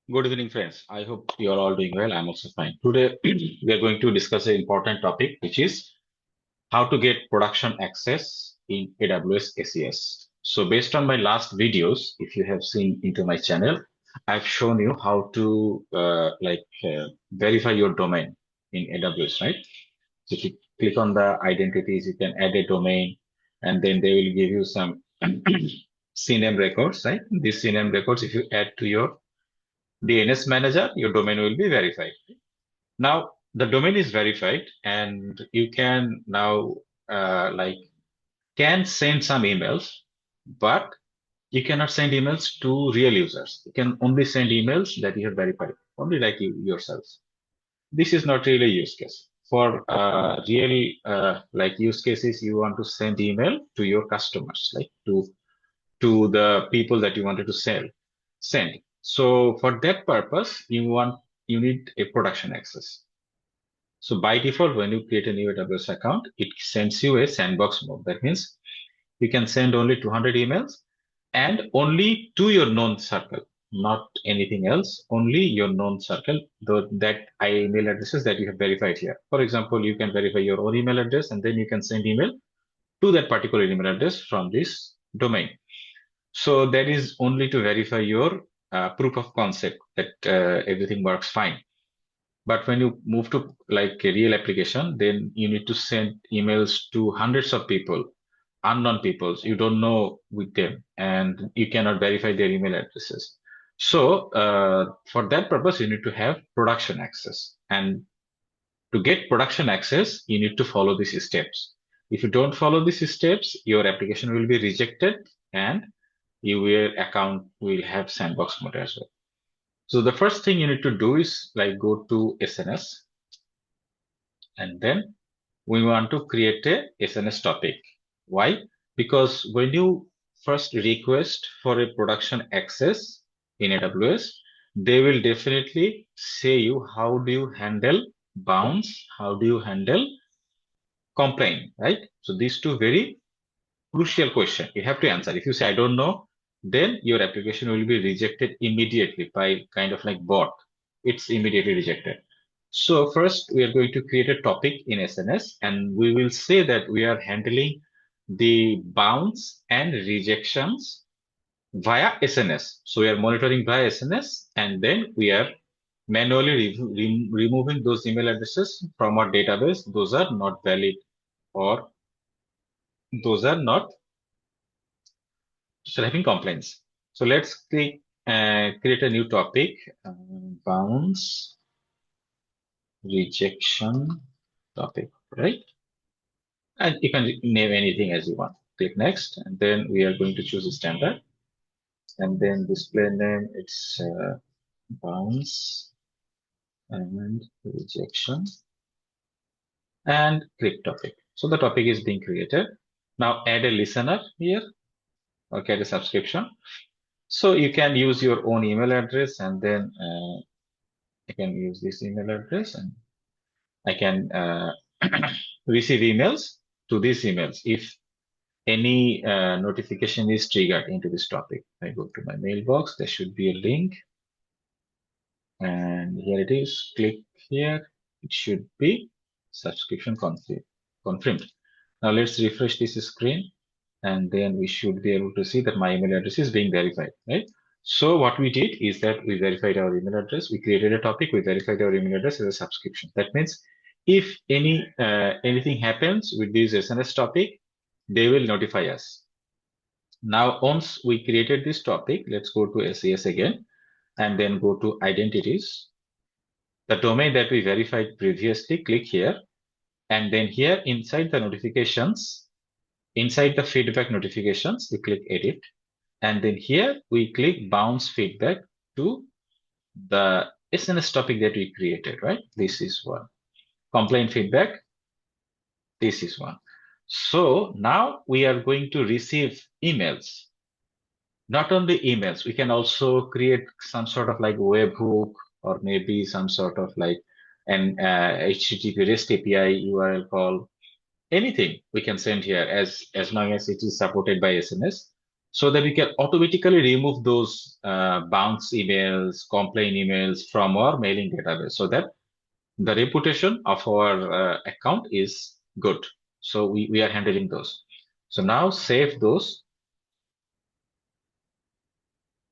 Good evening, friends. I hope you are all doing well. I'm also fine. Today, we are going to discuss an important topic, which is how to get production access in AWS SES. So, based on my last videos, if you have seen into my channel, I've shown you how to verify your domain in AWS, right? So, if you click on the identities, you can add a domain, and then they will give you some CNAME records, right? These CNAME records, if you add to your DNS manager, your domain will be verified. Now, the domain is verified, and you can now can send some emails, but you cannot send emails to real users. You can only send emails that you have verified, only like you yourselves. This is not really a use case. For real use cases, you want to send email to your customers, like to the people that you wanted to send. So for that purpose, you need a production access. So by default, when you create a new AWS account, it sends you a sandbox mode. That means you can send only 200 emails and only to your known circle, not anything else, only your known circle, though that email addresses that you have verified here. For example, you can verify your own email address and then you can send email to that particular email address from this domain. So that is only to verify your proof of concept that everything works fine. But when you move to like a real application, then you need to send emails to hundreds of people, unknown people. You don't know with them, and you cannot verify their email addresses. So for that purpose, you need to have production access. And to get production access, you need to follow these steps. If you don't follow these steps, your application will be rejected and your account will have sandbox mode as well. So the first thing you need to do is like go to SNS, and then we want to create a SNS topic. Why? Because when you first request for a production access in AWS, they will definitely say you how do you handle bounce, how do you handle complaint, right? So these two very crucial question you have to answer. If you say I don't know, then your application will be rejected immediately by kind of like bot. It's immediately rejected. So first we are going to create a topic in SNS, and we will say that we are handling the bounce and rejections via SNS. So we are monitoring via SNS, and then we are manually removing those email addresses from our database. Those are not valid, or those are not having complaints. So let's create a new topic, bounce rejection topic, right? And you can name anything as you want. Click next, and then we are going to choose a standard, and then display name, it's bounce and rejection, and click topic. So the topic is being created. Now add a listener here, okay, add a subscription. So you can use your own email address, and then I can use this email address, and I can receive emails to these emails if any notification is triggered into this topic. I go to my mailbox, there should be a link, and here it is. Click here. It should be subscription confirmed. Now let's refresh this screen, and then we should be able to see that my email address is being verified, right? So what we did is that we verified our email address. We created a topic. We verified our email address as a subscription. That means if anything happens with this SNS topic, they will notify us. Now, once we created this topic, let's go to SES again, and then go to identities. The domain that we verified previously, click here, and then here inside the notifications, inside the feedback notifications, we click edit. And then here we click bounce feedback to the SNS topic that we created, right? This is one. Complaint feedback, this is one. So now we are going to receive emails. Not only emails, we can also create some sort of like webhook, or maybe some sort of like an HTTP REST API URL call. Anything we can send here as long as it is supported by SNS. so that we can automatically remove those bounce emails, complaint emails from our mailing database so that the reputation of our account is good. So we are handling those. So now save those.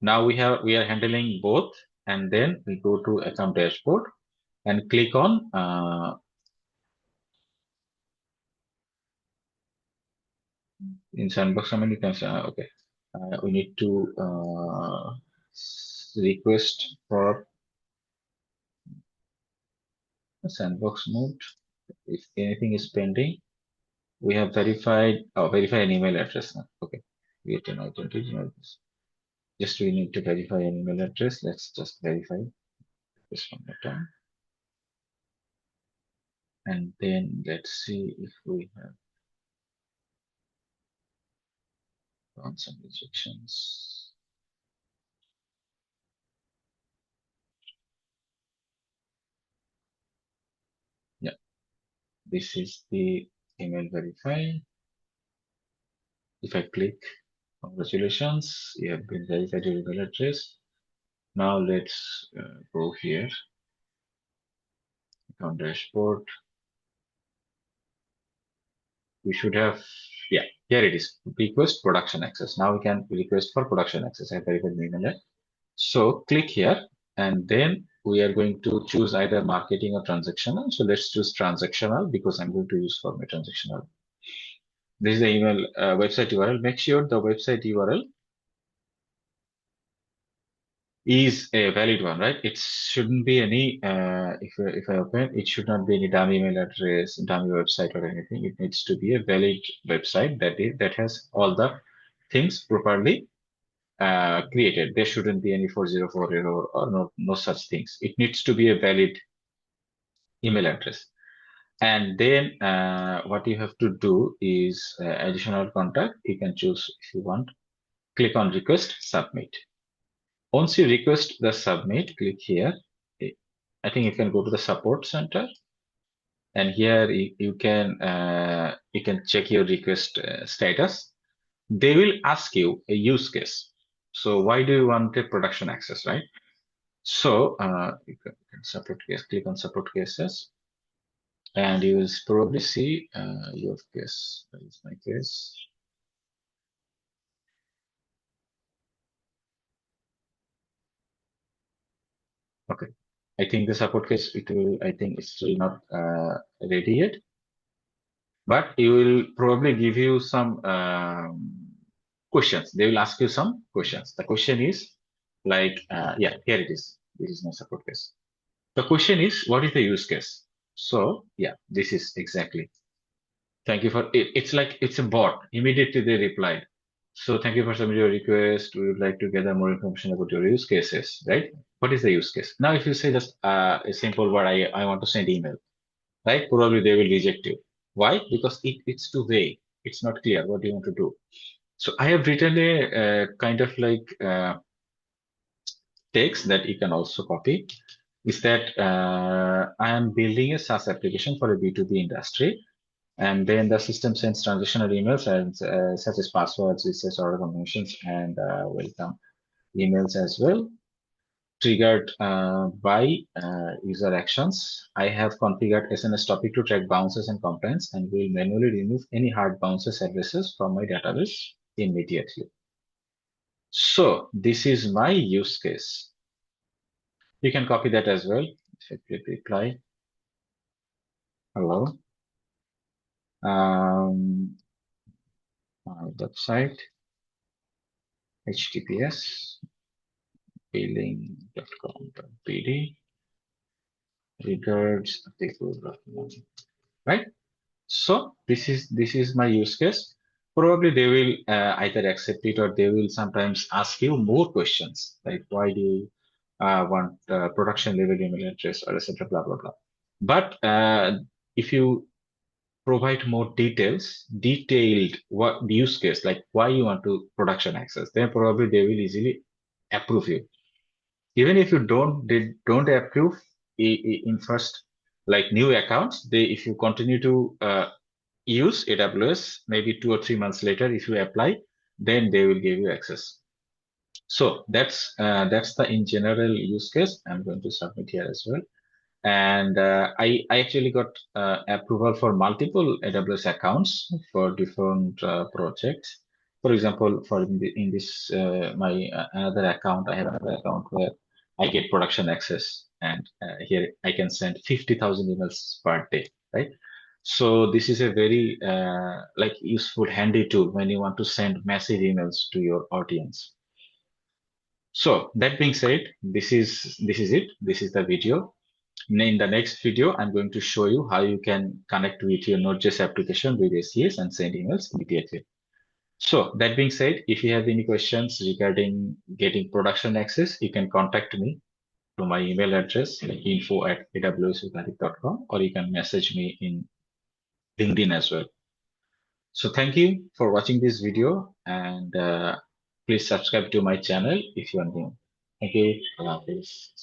Now we are handling both, and then we go to account dashboard and click on in Sandbox. I mean, you can say, okay, we need to request for a Sandbox mode. If anything is pending, we have verified. Oh, verify an email address now. Okay, create an identity. Just we need to verify an email address. Let's just verify this one more time. And then let's see if we have found some rejections. Yeah, this is the email verify. If I click, congratulations, you have been verified your email address. Now let's go here, account dashboard. We should have, yeah, here it is, request production access. Now we can request for production access. I verified my email. So click here, and then we are going to choose either marketing or transactional. So let's choose transactional because I'm going to use for my transactional. This is the email website URL. Make sure the website URL is a valid one, right? It shouldn't be any, if I open, it should not be any dummy email address, dummy website or anything. It needs to be a valid website that has all the things properly created. There shouldn't be any 4040 or no such things. It needs to be a valid email address. And then what you have to do is additional contact. You can choose if you want. Click on request, submit. Once you request the submit, click here. I think you can go to the support center, and here you can check your request status. They will ask you a use case. So why do you want a production access, right? So you can support case. Click on support cases, and you will probably see your case. That is my case. Okay. I think the support case, I think it's still not ready yet, but it will probably give you some questions. They will ask you some questions. The question is like, yeah, here it is. This is my support case. The question is, what is the use case? So yeah, this is exactly. Thank you for it. It's like it's a bot. Immediately they replied. So thank you for submitting your request. We would like to gather more information about your use cases, right? What is the use case? Now, if you say just a simple word, I want to send email, right? Probably they will reject you. Why? Because it's too vague. It's not clear what you want to do. So I have written a kind of like text that you can also copy. Is that I am building a SaaS application for a B2B industry. And then the system sends transactional emails and such as passwords, access order confirmations, and welcome emails as well, triggered by user actions. I have configured SNS topic to track bounces and complaints and will manually remove any hard bounces addresses from my database immediately. So this is my use case. You can copy that as well. If I click reply, hello. My website, https billing.com.pd regards right? So this is my use case. Probably they will either accept it or they will sometimes ask you more questions like why do you want production level email address or etc. blah blah blah. But if you provide more detailed what use case like why you want to production access, then probably they will easily approve you. Even if you don't approve in first like new accounts, they if you continue to use AWS, maybe 2 or 3 months later, if you apply, then they will give you access. So that's the in general use case. I'm going to submit here as well. And I actually got approval for multiple AWS accounts for different projects. For example, in this my another account, I have another account where I get production access, and here I can send 50,000 emails per day, right? So this is a very like useful, handy tool when you want to send massive emails to your audience. So that being said, this is it. This is the video. In the next video, I'm going to show you how you can connect with your Node.js application with SES and send emails immediately. So that being said, if you have any questions regarding getting production access, you can contact me to my email address, like info@awsutharik.com, or you can message me in LinkedIn as well. So thank you for watching this video, and please subscribe to my channel if you are new. Thank you. Allah Hafiz.